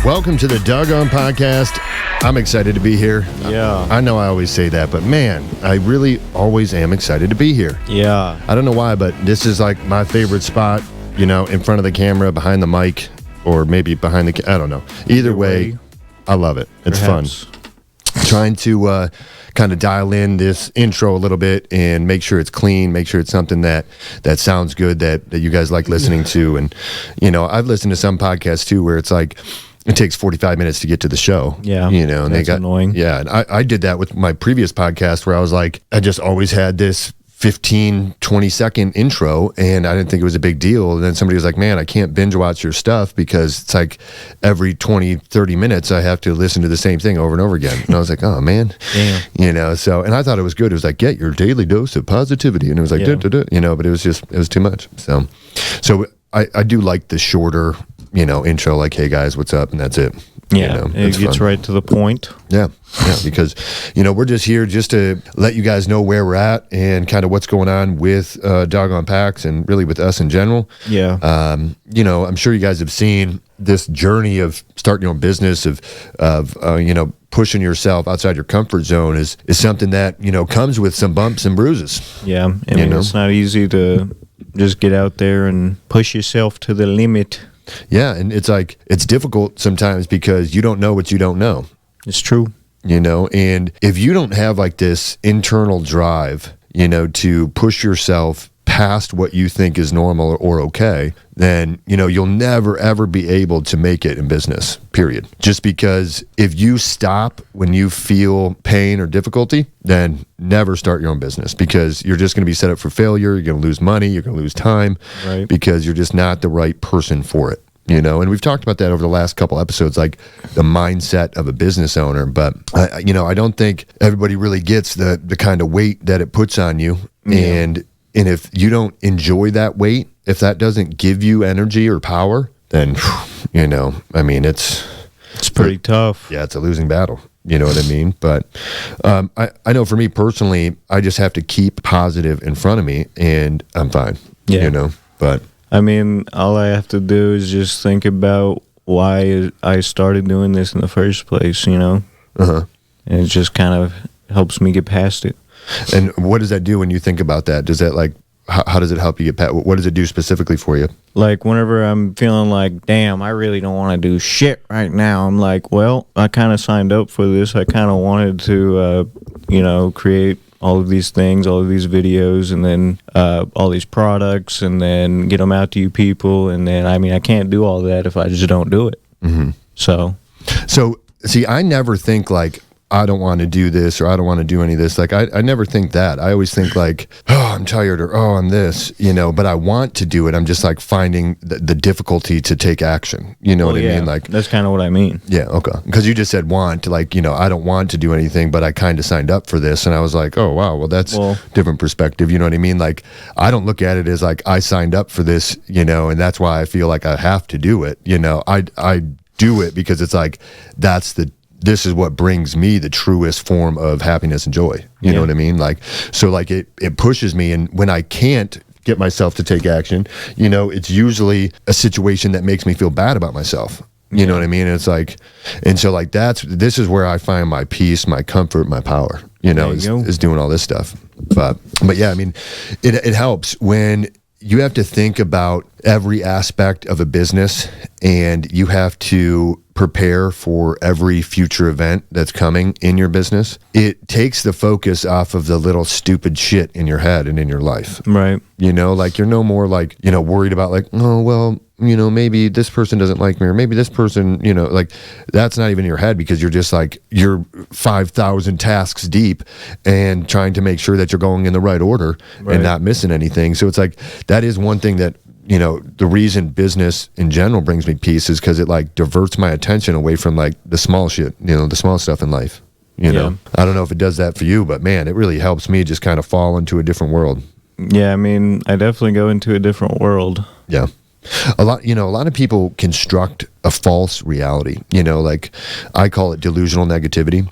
Welcome to the Dogon podcast. I'm excited to be here. Yeah. I know I always say that, but man, I really always am excited to be here. Yeah. I don't know why, but this is like my favorite spot, you know, in front of the camera, behind the mic, or maybe behind the, I don't know. Either way, I love it. It's Perhaps. fun. Trying to kind of dial in this intro a little bit and make sure it's clean, make sure it's something that sounds good, that you guys like listening to. And, you know, I've listened to some podcasts too where it's like, it takes 45 minutes to get to the show. Yeah. You know, and that's annoying. Yeah. And I did that with my previous podcast where I was like, I just always had this 15, 20-second intro and I didn't think it was a big deal. And then somebody was like, man, I can't binge watch your stuff because it's like every 20, 30 minutes I have to listen to the same thing over and over again. And I was like, oh man. Damn. You know, so, and I thought it was good. It was like, get your daily dose of positivity. And it was like, you know, but it was too much. So I do like the shorter, you know, intro, like, hey guys, what's up? And that's it. Yeah, you know, it gets right to the point. Yeah, because, you know, we're just here just to let you guys know where we're at and kind of what's going on with Dogon Packs and really with us in general. Yeah. You know, I'm sure you guys have seen this journey of starting your own business, of you know, pushing yourself outside your comfort zone is something that, you know, comes with some bumps and bruises. Yeah, I mean, it's not easy to just get out there and push yourself to the limit. Yeah, and it's like, it's difficult sometimes because you don't know what you don't know. It's true. You know, and if you don't have like this internal drive, you know, to push yourself past what you think is normal or okay, then, you know, you'll never, ever be able to make it in business, period. Just because if you stop when you feel pain or difficulty, then never start your own business because you're just going to be set up for failure. You're going to lose money. You're going to lose time because you're just not the right person for it. You know, and we've talked about that over the last couple episodes, like the mindset of a business owner. But, you know, I don't think everybody really gets the kind of weight that it puts on you. Yeah. And if you don't enjoy that weight, if that doesn't give you energy or power, then, you know, I mean, it's pretty tough. Yeah, it's a losing battle. You know what I mean? But I know for me personally, I just have to keep positive in front of me and I'm fine. Yeah. You know, but I mean, all I have to do is just think about why I started doing this in the first place, you know? And it just kind of helps me get past it. And what does that do when you think about that? Does that, like, how does it help you get past? What does it do specifically for you? Like, whenever I'm feeling like, damn, I really don't want to do shit right now, I'm like, well, I kind of signed up for this. I kind of wanted to, you know, create all of these things, all of these videos, and then all these products, and then get them out to you people. And then, I mean, I can't do all that if I just don't do it. So, see, I never think like, I don't want to do this or I don't want to do any of this. Like, I never think that. I always think like, oh, I'm tired or, oh, I'm this, you know, but I want to do it. I'm just like finding the difficulty to take action. You know what I mean? Like, that's kind of what I mean. Yeah. Okay. Because you just said want, like, you know, I don't want to do anything, but I kind of signed up for this. And I was like, oh, wow, well, that's different perspective. You know what I mean? Like, I don't look at it as like, I signed up for this, you know, and that's why I feel like I have to do it. You know, I do it because it's like, this is what brings me the truest form of happiness and joy. You know what I mean? Like, so like it pushes me. And when I can't get myself to take action, you know, it's usually a situation that makes me feel bad about myself. You know what I mean? And it's like, and so like, this is where I find my peace, my comfort, my power, you know, is doing all this stuff. But yeah, I mean, it helps when you have to think about every aspect of a business and you have to prepare for every future event that's coming in your business. It takes the focus off of the little stupid shit in your head and in your life. Right. You know, like you're no more like, you know, worried about like, oh, well, you know, maybe this person doesn't like me or maybe this person, you know, like that's not even in your head because you're just like, you're 5,000 tasks deep and trying to make sure that you're going in the right order and not missing anything. So it's like, that is one thing that, you know, the reason business in general brings me peace is because it like diverts my attention away from like the small shit, you know, the small stuff in life. You know, I don't know if it does that for you, but man, it really helps me just kind of fall into a different world. Yeah, I mean, I definitely go into a different world. Yeah. A lot of people construct a false reality, you know, like I call it delusional negativity,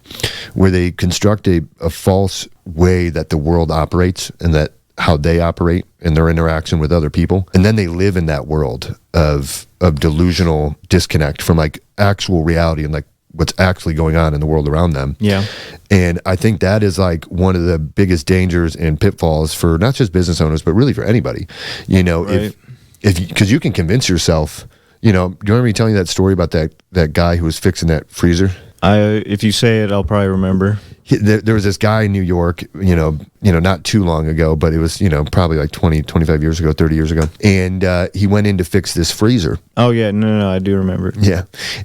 where they construct a false way that the world operates and that how they operate in their interaction with other people. And then they live in that world of of delusional disconnect from like actual reality and like what's actually going on in the world around them. Yeah. And I think that is like one of the biggest dangers and pitfalls for not just business owners, but really for anybody. You know, Right. if because you can convince yourself, you know, do you remember me telling you that story about that guy who was fixing that freezer? If you say it, I'll probably remember. There was this guy in New York, you know, not too long ago, but it was, you know, probably like 20, 25 years ago, 30 years ago. And he went in to fix this freezer. Oh, yeah. No, I do remember. Yeah.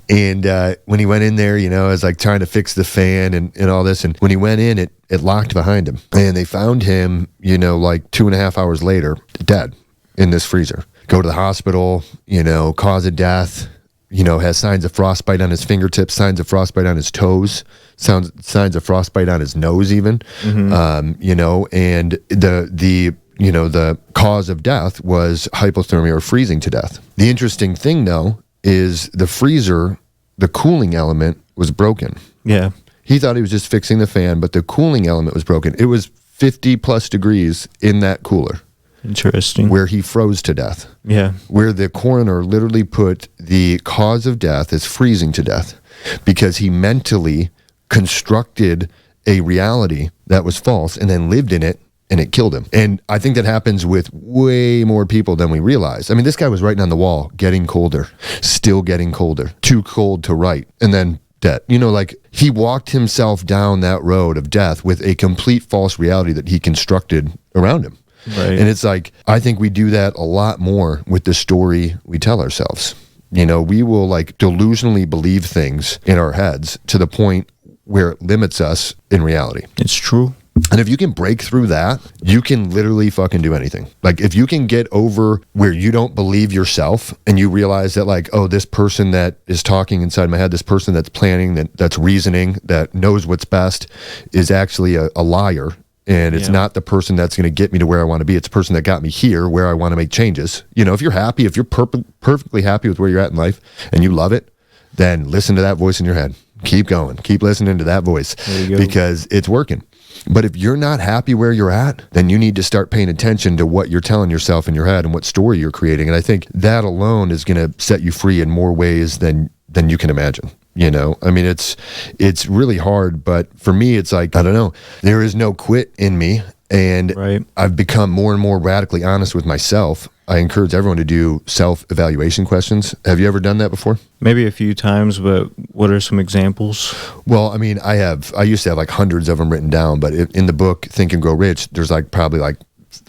And when he went in there, you know, I was like trying to fix the fan and all this. And when he went in, it locked behind him. And they found him, you know, like 2.5 hours later, dead in this freezer. Go to the hospital, you know, cause of death, you know, has signs of frostbite on his fingertips, signs of frostbite on his toes, signs of frostbite on his nose even, you know, and the cause of death was hypothermia or freezing to death. The interesting thing though is the freezer, the cooling element was broken. Yeah. He thought he was just fixing the fan, but the cooling element was broken. It was 50 plus degrees in that cooler. Interesting. Where he froze to death. Yeah. Where the coroner literally put the cause of death as freezing to death because he mentally constructed a reality that was false and then lived in it, and it killed him. And I think that happens with way more people than we realize. I mean, this guy was writing on the wall, getting colder, still getting colder, too cold to write, and then dead. You know, like he walked himself down that road of death with a complete false reality that he constructed around him. Right. And it's like, I think we do that a lot more with the story we tell ourselves. You know, we will like delusionally believe things in our heads to the point where it limits us in reality. It's true. And if you can break through that, you can literally fucking do anything. Like if you can get over where you don't believe yourself and you realize that like, oh, this person that is talking inside my head, this person that's planning, that's reasoning, that knows what's best is actually a liar. And it's not the person that's going to get me to where I want to be. It's the person that got me here where I want to make changes. You know, if you're happy, if you're perfectly happy with where you're at in life and you love it, then listen to that voice in your head. Keep going. Keep listening to that voice because it's working. But if you're not happy where you're at, then you need to start paying attention to what you're telling yourself in your head and what story you're creating. And I think that alone is going to set you free in more ways than you can imagine. You know, I mean, it's really hard, but for me, it's like, I don't know, there is no quit in me. And I've become more and more radically honest with myself. I encourage everyone to do self-evaluation questions. Have you ever done that before? Maybe a few times, but what are some examples? Well, I mean, I used to have like hundreds of them written down, but in the book, Think and Grow Rich, there's like probably like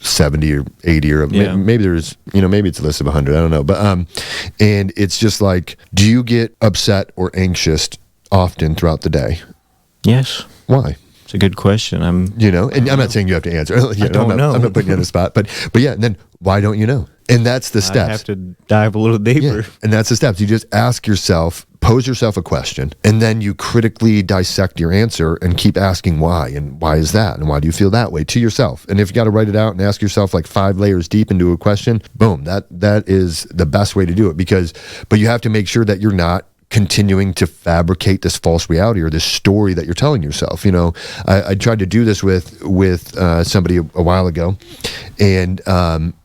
70 or 80 or maybe there's, you know, maybe it's a list of 100. I don't know. But, and it's just like, do you get upset or anxious often throughout the day? Yes. Why? It's a good question. You know, and I'm not saying you have to answer. I don't know. I'm not putting you on the spot, but yeah, and then why don't you know? And that's the steps. I have to dive a little deeper. Yeah, and that's the steps. You just ask yourself, pose yourself a question, and then you critically dissect your answer and keep asking why, and why is that, and why do you feel that way to yourself. And if you got to write it out and ask yourself like 5 layers deep into a question, boom, that is the best way to do it. But you have to make sure that you're not continuing to fabricate this false reality or this story that you're telling yourself. You know, I tried to do this with somebody a while ago, and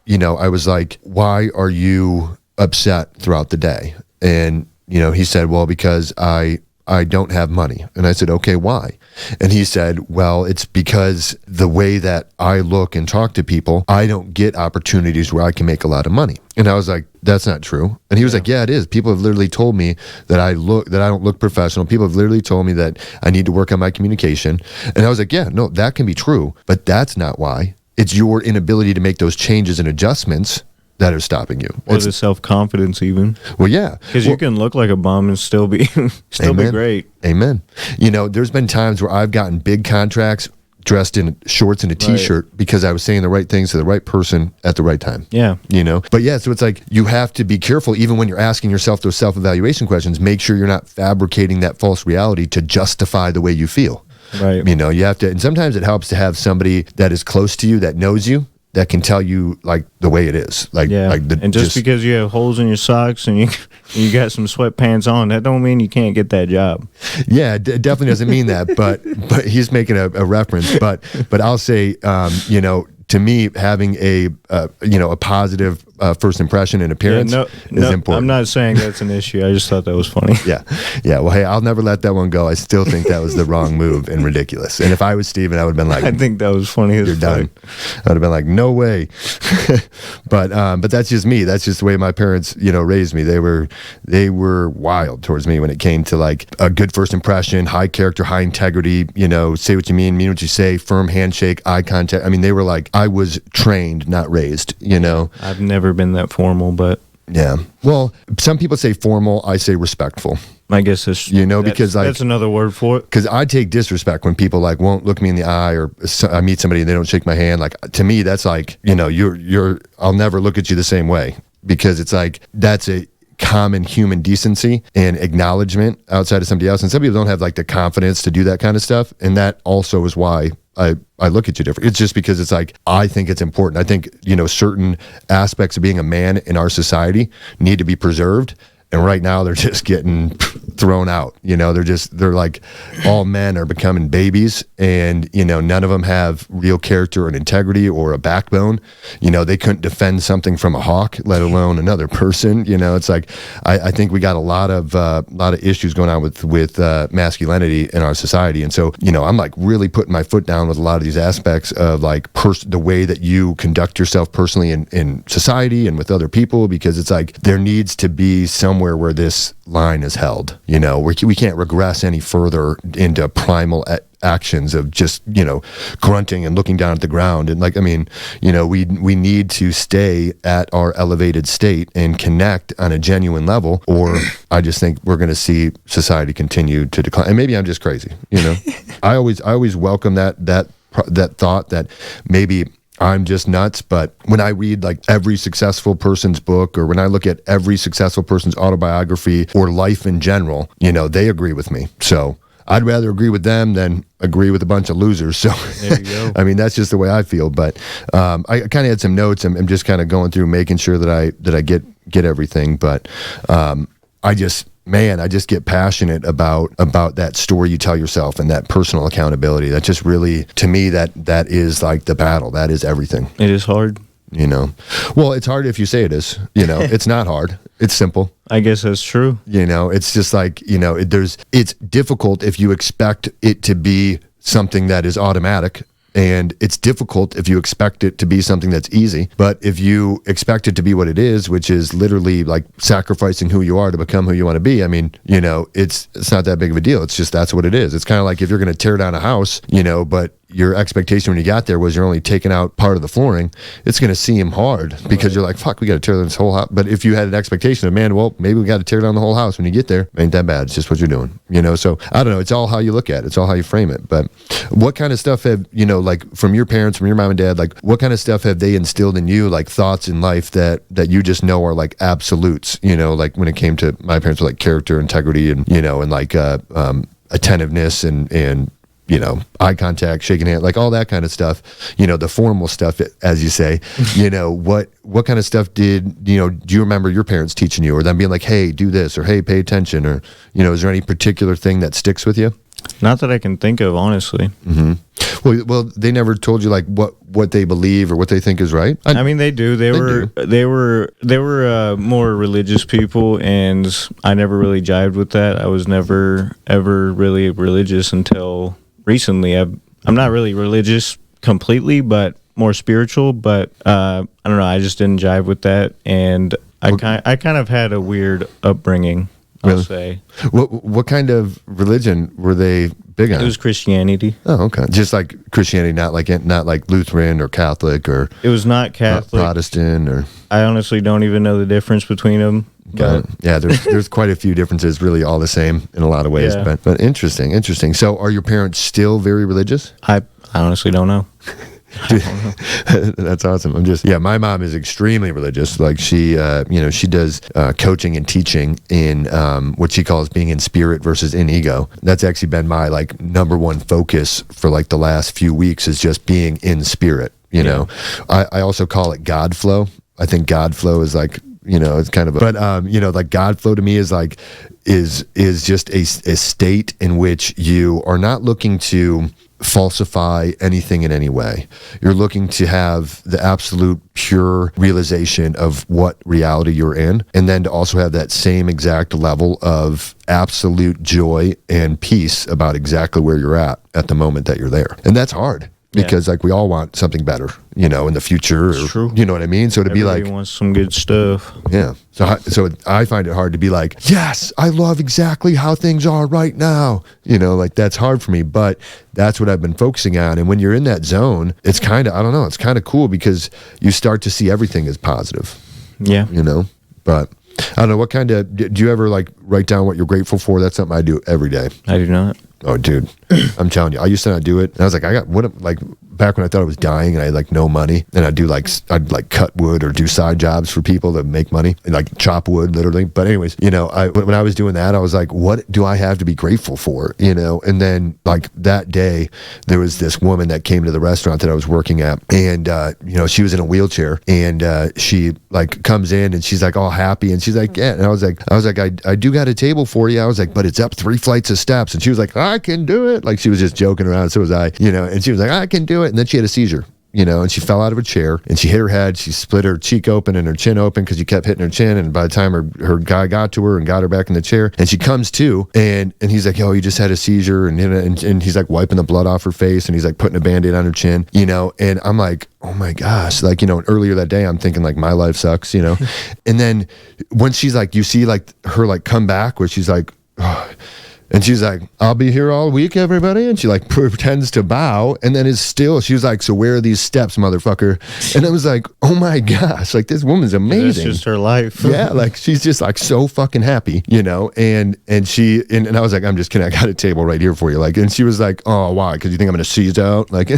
you know, I was like, why are you upset throughout the day? And you know, he said, well, because I don't have money. And I said, okay, why? And he said, well, it's because the way that I look and talk to people, I don't get opportunities where I can make a lot of money. And I was like, that's not true. And he was like, yeah, it is. People have literally told me that I don't look professional. People have literally told me that I need to work on my communication. And I was like, yeah, no, that can be true, but that's not why. It's your inability to make those changes and adjustments that are stopping you. Or the self-confidence even. Well, yeah. Because you can look like a bum and still be be great. Amen. You know, there's been times where I've gotten big contracts dressed in shorts and a t-shirt because I was saying the right things to the right person at the right time. Yeah. You know? But yeah, so it's like you have to be careful even when you're asking yourself those self-evaluation questions. Make sure you're not fabricating that false reality to justify the way you feel. Right. You know, you have to, and sometimes it helps to have somebody that is close to you that knows you, that can tell you like the way it is. And just because you have holes in your socks and you got some sweatpants on, that don't mean you can't get that job. Yeah, definitely doesn't mean that. But he's making a reference. But I'll say, you know, to me, having a positive first impression and appearance is important. I'm not saying that's an issue. I just thought that was funny. Yeah. Well, hey, I'll never let that one go. I still think that was the wrong move and ridiculous. And if I was Steven, I would have been like, I think that was funny. You're done. I would have been like, no way. But that's just me. That's just the way my parents, raised me. They were wild towards me when it came to like a good first impression, high character, high integrity, say what you mean what you say, firm handshake, eye contact. I mean, they were like, I was trained, not raised, I've never been that formal, but yeah. Well, some people say formal, I say respectful. I guess it's, because like, that's another word for it. Because I take disrespect when people like won't look me in the eye, or I meet somebody and they don't shake my hand. Like, to me, that's like, I'll never look at you the same way, because it's like, that's a common human decency and acknowledgement outside of somebody else. And some people don't have like the confidence to do that kind of stuff. And that also is why I look at you different. It's just because it's like, I think it's important. I think, certain aspects of being a man in our society need to be preserved. And right now they're just getting thrown out. They're like, all men are becoming babies, and, none of them have real character and integrity or a backbone. They couldn't defend something from a hawk, let alone another person. It's like, I think we got a lot of issues going on with masculinity in our society. And so, I'm like really putting my foot down with a lot of these aspects of like the way that you conduct yourself personally in society and with other people, because it's like, there needs to be somewhere where this line is held. We can't regress any further into primal actions of just grunting and looking down at the ground. And like, I mean, we need to stay at our elevated state and connect on a genuine level, or I just think we're going to see society continue to decline. And maybe I'm just crazy. I always welcome that thought that maybe I'm just nuts. But when I read like every successful person's book, or when I look at every successful person's autobiography or life in general, they agree with me. So I'd rather agree with them than agree with a bunch of losers. So there you go. I mean, that's just the way I feel. But I kind of had some notes. I'm just kind of going through, making sure that I get everything. But I just get passionate about that story you tell yourself and that personal accountability. That just really, to me, that is like the battle. That is everything. It is hard. Well, it's hard if you say it is. It's not hard. It's simple. I guess that's true. It's just like, it's difficult if you expect it to be something that is automatic. And it's difficult if you expect it to be something that's easy. But if you expect it to be what it is, which is literally like sacrificing who you are to become who you want to be, I mean, it's not that big of a deal. It's just, that's what it is. It's kind of like if you're going to tear down a house, but your expectation when you got there was you're only taking out part of the flooring, it's going to seem hard because you're like, fuck, we got to tear down this whole house. But if you had an expectation of, man, well, maybe we got to tear down the whole house when you get there, ain't that bad. It's just what you're doing, So I don't know. It's all how you look at it. It's all how you frame it. But what kind of stuff have, like from your parents, from your mom and dad, like what kind of stuff have they instilled in you, like thoughts in life that you just know are like absolutes, like when it came to my parents were like character, integrity, and, and like attentiveness and eye contact, shaking hand, like all that kind of stuff, the formal stuff, as you say, what kind of stuff do you remember your parents teaching you, or them being like, hey, do this, or hey, pay attention, or, is there any particular thing that sticks with you? Not that I can think of, honestly. Mm-hmm. Well, they never told you like what they believe or what they think is right. I mean, they do. They were more religious people, and I never really jived with that. I was never ever really religious until recently. I'm not really religious completely, but more spiritual. But I don't know. I just didn't jive with that, and I kind of had a weird upbringing. I'll say. What kind of religion were they big on? It was Christianity. Oh, okay. Just like Christianity, not like Lutheran or Catholic, or it was not Catholic, Protestant, or I honestly don't even know the difference between them. But yeah, there's quite a few differences. Really, all the same in a lot of ways. Yeah. But interesting. So, are your parents still very religious? I honestly don't know. That's awesome. My mom is extremely religious. Like she does coaching and teaching in what she calls being in spirit versus in ego. That's actually been my like number one focus for like the last few weeks, is just being in spirit. I also call it God flow. I think God flow is like, it's kind of like God flow to me is like, is just a state in which you are not looking to falsify anything in any way. You're looking to have the absolute pure realization of what reality you're in, and then to also have that same exact level of absolute joy and peace about exactly where you're at the moment that you're there. And that's hard. Because like we all want something better, you know, in the future. Or, true. You know what I mean? So to Everybody be like, wants some good stuff. yeah. So I find it hard to be like, yes, I love exactly how things are right now. You know, like that's hard for me, but that's what I've been focusing on. And when you're in that zone, it's kind of, I don't know, it's kind of cool because you start to see everything as positive. Yeah. You know, but I don't know, what kind of, do you ever like write down what you're grateful for? That's something I do every day. I do not. Oh, dude, I'm telling you, I used to not do it. And I was like, like back when I thought I was dying and I had like no money, and I'd cut wood or do side jobs for people to make money, and like chop wood literally. But anyways, you know, when I was doing that, I was like, what do I have to be grateful for? You know, and then like that day, there was this woman that came to the restaurant that I was working at, and you know, she was in a wheelchair, and she like comes in and she's like all happy, and she's like, yeah, and I was like, I do got a table for you. I was like, but it's up 3 flights of steps, and she was like, I can do it. Like she was just joking around. So was I, you know, and she was like, I can do it. And then she had a seizure, you know, and she fell out of a chair and she hit her head. She split her cheek open and her chin open because she kept hitting her chin. And by the time her guy got to her and got her back in the chair, and she comes to, and he's like, oh, you just had a seizure. And he's like wiping the blood off her face, and he's like putting a Band-Aid on her chin, you know, and I'm like, oh my gosh, like, you know, earlier that day, I'm thinking like my life sucks, you know. And then when she's like, you see like her like come back where she's like, oh, and she's like, I'll be here all week, everybody. And she like pretends to bow, and then is still, she was like, so where are these steps, motherfucker? And I was like, oh my gosh, like this woman's amazing. That's just her life. Yeah, like she's just like so fucking happy, you know. And I was like, I'm just kidding, I got a table right here for you. Like, and she was like, oh, why? Because you think I'm gonna seize out? Like,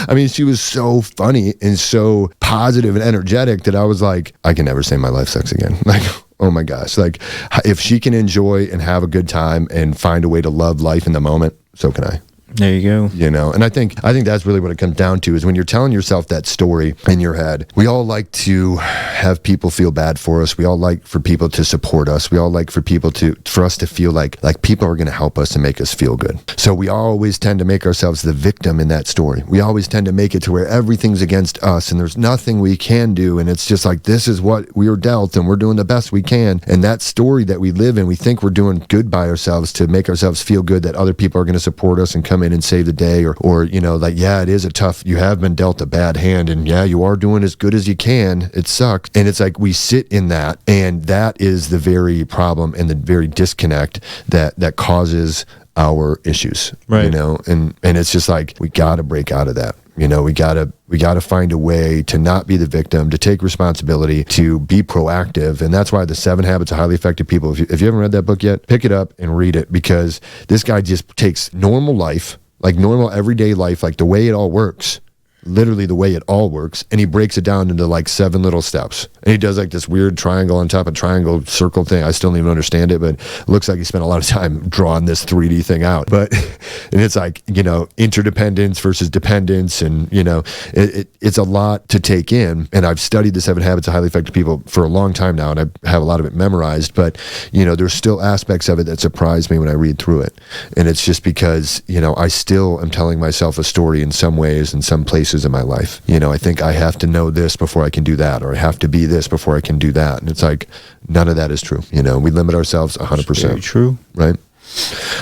I mean, she was so funny and so positive and energetic that I was like, I can never say my life sucks again. Like, oh my gosh, like if she can enjoy and have a good time and find a way to love life in the moment, so can I. There you go. You know, and I think that's really what it comes down to, is when you're telling yourself that story in your head. We all like to have people feel bad for us. We all like for people to support us. We all like for us to feel like people are going to help us and make us feel good. So we always tend to make ourselves the victim in that story. We always tend to make it to where everything's against us and there's nothing we can do. And it's just like, this is what we were dealt and we're doing the best we can. And that story that we live in, we think we're doing good by ourselves to make ourselves feel good that other people are going to support us and come in and save the day, or you know, like, yeah, it is you have been dealt a bad hand, and yeah, you are doing as good as you can. It sucks. And it's like we sit in that, and that is the very problem and the very disconnect that causes our issues. Right. You know, and it's just like, we got to break out of that. You know, we gotta find a way to not be the victim, to take responsibility, to be proactive. And that's why the 7 Habits of Highly Effective People, if you haven't read that book yet, pick it up and read it, because this guy just takes normal life, like normal everyday life, like the way it all works, literally the way it all works, and he breaks it down into like 7 little steps. And he does like this weird triangle on top of triangle circle thing. I still don't even understand it, but it looks like he spent a lot of time drawing this 3D thing out. But and it's like, you know, interdependence versus dependence, and you know, it's a lot to take in. And I've studied the 7 Habits of Highly Effective People for a long time now, and I have a lot of it memorized. But you know, there's still aspects of it that surprise me when I read through it, and it's just because, you know, I still am telling myself a story in some ways, in some places in my life. You know, I think I have to know this before I can do that, or I have to be this before I can do that. And it's like, none of that is true. You know, we limit ourselves 100%. Very true. Right?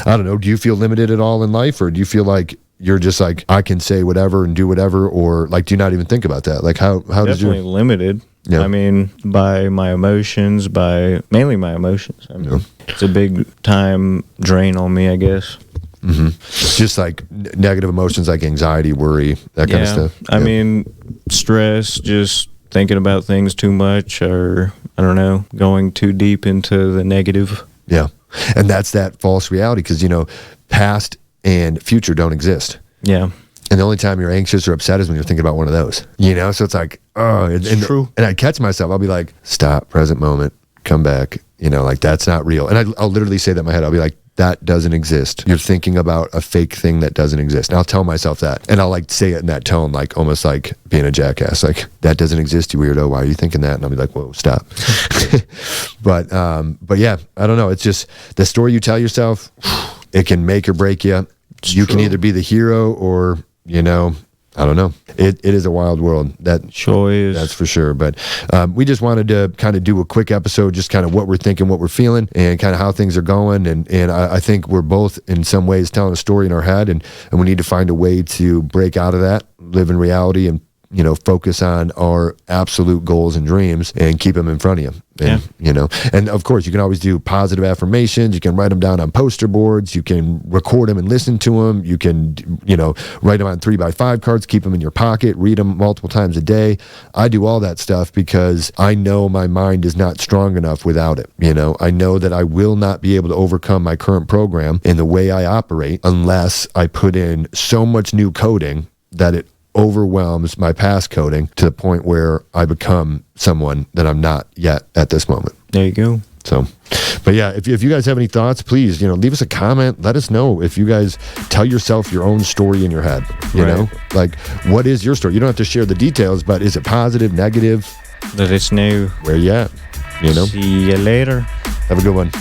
I don't know. Do you feel limited at all in life, or do you feel like you're just like, I can say whatever and do whatever, or like, do you not even think about that? Like, how does definitely limited? Yeah. I mean, by my emotions, mainly my emotions. I mean, it's a big time drain on me, I guess. Mm-hmm. Just like negative emotions like anxiety, worry, that kind of stuff. I mean, stress, just thinking about things too much, or I don't know, going too deep into the negative. Yeah. And that's that false reality, because, you know, past and future don't exist. Yeah. And the only time you're anxious or upset is when you're thinking about one of those, you know? So it's like, oh, it's true. And I catch myself, I'll be like, stop, present moment, come back, you know, like, that's not real. And I'll literally say that in my head. I'll be like, that doesn't exist. You're thinking about a fake thing that doesn't exist. And I'll tell myself that. And I'll like say it in that tone, like almost like being a jackass. Like, that doesn't exist, you weirdo. Why are you thinking that? And I'll be like, whoa, stop. But yeah, I don't know. It's just the story you tell yourself, it can make or break you. you can either be the hero or, you know, I don't know. It is a wild world. That sure is. That's for sure. But we just wanted to kind of do a quick episode, just kind of what we're thinking, what we're feeling, and kind of how things are going. And I think we're both in some ways telling a story in our head, and we need to find a way to break out of that, live in reality, and, you know, focus on our absolute goals and dreams and keep them in front of you. And, you know, and of course you can always do positive affirmations. You can write them down on poster boards. You can record them and listen to them. You can, you know, write them on 3x5 cards, keep them in your pocket, read them multiple times a day. I do all that stuff because I know my mind is not strong enough without it. You know, I know that I will not be able to overcome my current program in the way I operate unless I put in so much new coding that it overwhelms my past coding to the point where I become someone that I'm not yet at this moment. There you go. So, but yeah, if you guys have any thoughts, please, you know, leave us a comment. Let us know if you guys tell yourself your own story in your head. You know, like, what is your story? You don't have to share the details, but is it positive, negative? Let us know. Where you at? You know. See you later. Have a good one.